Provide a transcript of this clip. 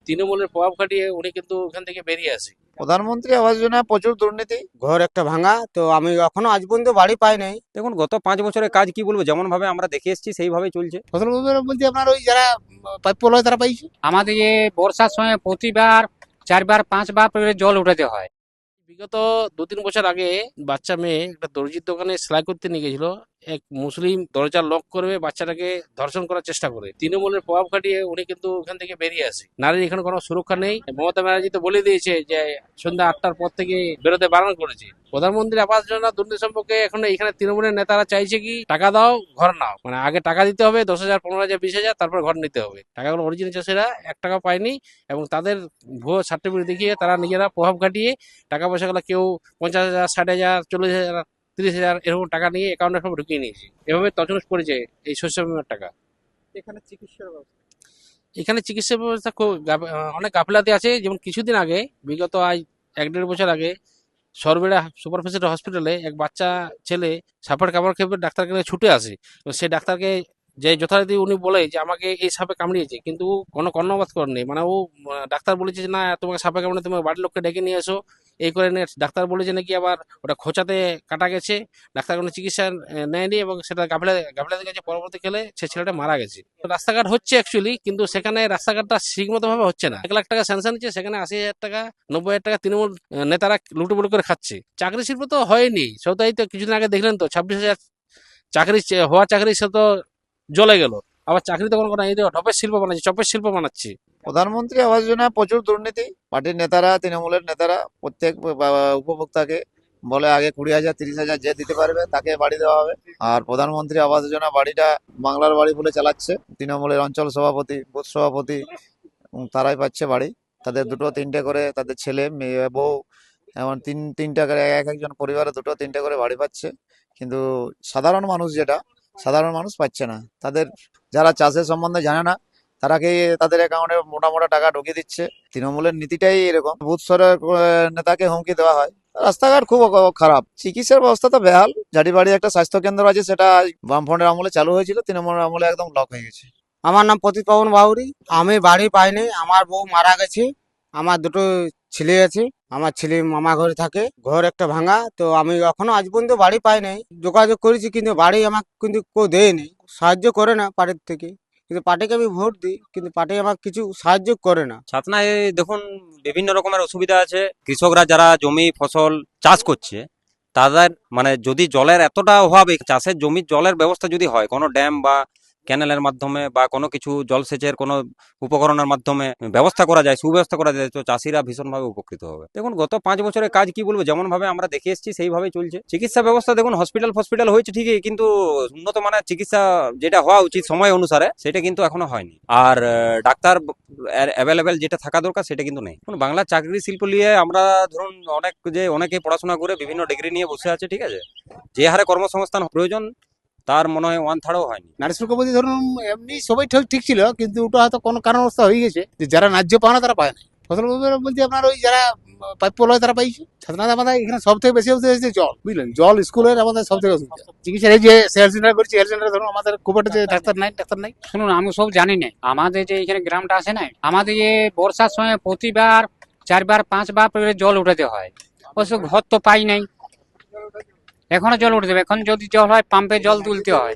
তৃণমূলের প্রভাব খাটিয়ে উনি কিন্তু ওখান থেকে বেরিয়ে আসে। প্রধানমন্ত্রী আবাস যোজনা প্রচুর দুর্নীতি, ঘর একটা ভাঙা, তো আমি এখনো আজ পর্যন্ত বাড়ি পাই নাই। দেখুন গত 5 বছরের কাজ কি বলবো, যেমন ভাবে আমরা দেখে এসেছি সেইভাবেই চলছে। ফসল বলতে আপনার ওই যারা প্রাপ্য লয় তারা পাইছে। আমাদের এই বর্ষার সময় প্রতিবার 4বার 5বার করে জল উঠাতে হয়। বিগত 2-3 বছর আগে বাচ্চা মেয়ে একটা দর্জির দোকানে সেলাই করতে নিয়ে গেছিল, এক মুসলিম দরজা লক করবে বাচ্চাটাকে ধর্ষণ করার চেষ্টা করে। তৃণমূলের প্রভাব খাটিয়ে উনি কিন্তু ওখান থেকে বেরিয়ে আসে। নারীর এখানে কোনো সুরক্ষা নেই। মমতা ব্যানার্জি তো বলে দিয়েছে যে সন্ধ্যা 8টার পর থেকে বেরোতে বারণ করেছে। প্রধানমন্ত্রী আবাস যোজনা দুর্নীতি সম্পর্কে এখন এখানে তৃণমূলের নেতারা চাইছে কি, টাকা দাও ঘর নাও, মানে আগে টাকা দিতে হবে 10,000 15,000 20,000, তারপর ঘর নিতে হবে। টাকাগুলো অরিজিনাল চাষিরা 1 টাকা পায়নি এবং তাদের ভুয়ো সার্টিফিকেট দেখিয়ে তারা নিজেরা প্রভাব খাটিয়ে টাকা পয়সাগুলো কেউ 50,000 60,000 40,000 30,000 এরকম টাকা নিয়ে অ্যাকাউন্টে সব ঢুকিয়ে নিয়েছে। এভাবে তছনছ করেছে এই শস্য বিমার টাকা। এখানে চিকিৎসা ব্যবস্থা অনেক গাফিলতি আছে। যেমন কিছুদিন আগে, বিগত আজ 1-1.5 বছর আগে, সরবেড়া সুপার স্পেশালিটি হসপিটালে এক বাচ্চা ছেলে সাপের কামড় খেয়ে ডাক্তারকে নিয়ে ছুটে আসে। তো সেই ডাক্তারকে যে যথারীতি উনি বলে যে আমাকে এই সাপে কামড়িয়েছে, কিন্তু কোনো কর্ণপাত করেনি। মানে ও ডাক্তার বলেছে যে না, তোমাকে সাপে কামড়ে তোমার বাড়ির লোককে ডেকে নিয়ে এসো, এই করে নিয়ে ডাক্তার বলেছে নাকি আবার ওটা খোঁচাতে কাটা গেছে। ডাক্তার কোনো চিকিৎসা নেয়নি এবং সেটা গাফিলতির কাছে পরবর্তী খেলে সে ছেলেটা মারা গেছে। তো রাস্তাঘাট হচ্ছে অ্যাকচুয়ালি, কিন্তু সেখানে রাস্তাঘাটটা ঠিকমতো ভাবে হচ্ছে না। 1 লাখ টাকা স্যাংশন হচ্ছে, সেখানে 80,000 টাকা 90,000 টাকা তৃণমূল নেতারা লুটুপুটু করে খাচ্ছে। চাকরি শিল্প তো হয়নি, সৌতাই তো কিছুদিন আগে দেখলেন তো 26,000 চাকরি হওয়া চাকরি সে তো জ্বলে গেল। আবার চাকরি তো কোনো এই ঢপের শিল্প বানাচ্ছে, চপের শিল্প বানাচ্ছে। প্রধানমন্ত্রী আবাস যোজনা প্রচুর দুর্নীতি। পার্টির নেতারা, তৃণমূলের নেতারা প্রত্যেক উপভোক্তাকে বলে আগে 20,000 30,000 যে দিতে পারবে তাকে বাড়ি দেওয়া হবে। আর প্রধানমন্ত্রী আবাস যোজনা বাড়িটা বাংলার বাড়ি বলে চালাচ্ছে তৃণমূলের অঞ্চল সভাপতি, বুথ সভাপতি, তারাই পাচ্ছে বাড়ি। তাদের 2-3টে করে তাদের ছেলে মেয়ে বউ, এমন তিনটা করে একজন পরিবারে 2-3টে করে বাড়ি পাচ্ছে। কিন্তু সাধারণ মানুষ সাধারণ মানুষ পাচ্ছে না। তাদের যারা চাষের সম্বন্ধে জানে না তারাকে তাদের অ্যাকাউন্টে মোটা মোটা টাকা ঢুকিয়ে দিচ্ছে। তৃণমূলের নীতিটাই এরকম, বুথ স্তরের নেতাকে হুমকি দেওয়া হয়। রাস্তাঘাট খুব খারাপ, চিকিৎসার ব্যবস্থা তো বেহাল। ঝাড়িবাড়ি একটা স্বাস্থ্য কেন্দ্র আছে, সেটা বামফ্রন্টের আমলে চালু হয়েছিল, তৃণমূলের আমলে একদম ব্লক হয়ে গেছে। আমার নাম প্রতীক পাবন বাউরি। আমি বাড়ি পাইনি, আমার বউ মারা গেছে, আমার 2টো ছেলে আছে, আমার ছেলে মামা ঘরে থাকে, ঘর একটা ভাঙা, তো আমি এখনো আজ পর্যন্ত বাড়ি পাই নাই। যোগাযোগ করেছি কিন্তু বাড়ি আমাকে কিন্তু কেউ দেয়নি, সাহায্য করে না পার্টির থেকে। কিন্তু পার্টিকে আমি ভোট দিই, কিন্তু পার্টি আমাকে কিছু সাহায্য করে না। ছাতনায় দেখুন বিভিন্ন রকমের অসুবিধা আছে। কৃষকরা যারা জমি ফসল চাষ করছে, তাদের মানে যদি জলের এতটা অভাবে চাষের জমির জলের ব্যবস্থা যদি হয় কোনো ড্যাম বা ক্যানেলের মাধ্যমে বা কোনো কিছু জলসেচের কোনো উপকরণের মাধ্যমে ব্যবস্থা করা যায়, সুব্যবস্থা করা যায়, তো চাষিরা ভীষণভাবে উপকৃত হবে। দেখুন গত 5 বছরের কাজ কি বলবো, যেমন ভাবে আমরা দেখে এসেছি সেইভাবেই চলছে। চিকিৎসা ব্যবস্থা দেখুন হসপিটাল হয়েছে ঠিকই, কিন্তু উন্নত মানের চিকিৎসা যেটা হওয়া উচিত সময় অনুসারে সেটা কিন্তু এখনো হয়নি। আর ডাক্তার অ্যাভেলেবেল যেটা থাকা দরকার সেটা কিন্তু নেই। বাংলা চাকরি শিল্প নিয়ে আমরা ধরুন অনেকে পড়াশোনা করে বিভিন্ন ডিগ্রি নিয়ে বসে আছে, ঠিক আছে, যে হারে কর্মসংস্থান প্রয়োজন তার মনে হয় 1/3ও হয়নি। নারী শুল্ক বলতে ধরুন এমনি সবাই ঠিক ছিল, কিন্তু ওটা হয়তো কোনো কারণবশত হয়ে গেছে যে যারা ন্যায্য পায় না তারা পায় না। ফসল বলতে আপনার ওই যারা প্রাপ্য লয় তারা পাইছে। সাধারণত আমাদের এখানে সব থেকে বেশি হচ্ছে জল, বুঝলেন, জল স্কুলের আমাদের সব থেকে অসুবিধা। চিকিৎসার এই যে হেলথ সেন্টার করছি, হেলথ সেন্টার ধরুন আমাদের খুব একটা যে ডাক্তার নাই। শুনুন, আমি সব জানি না। আমাদের যে এখানে গ্রামটা আছে না, আমাদের এই বর্ষার সময় প্রতিবার 4বার 5বার করে জল উঠাতে হয়। অবশ্য ঘর তো পাই নাই, এখনো জল উঠে দেবে। এখন যদি জল হয় পাম্পে জল তুলতে হয়।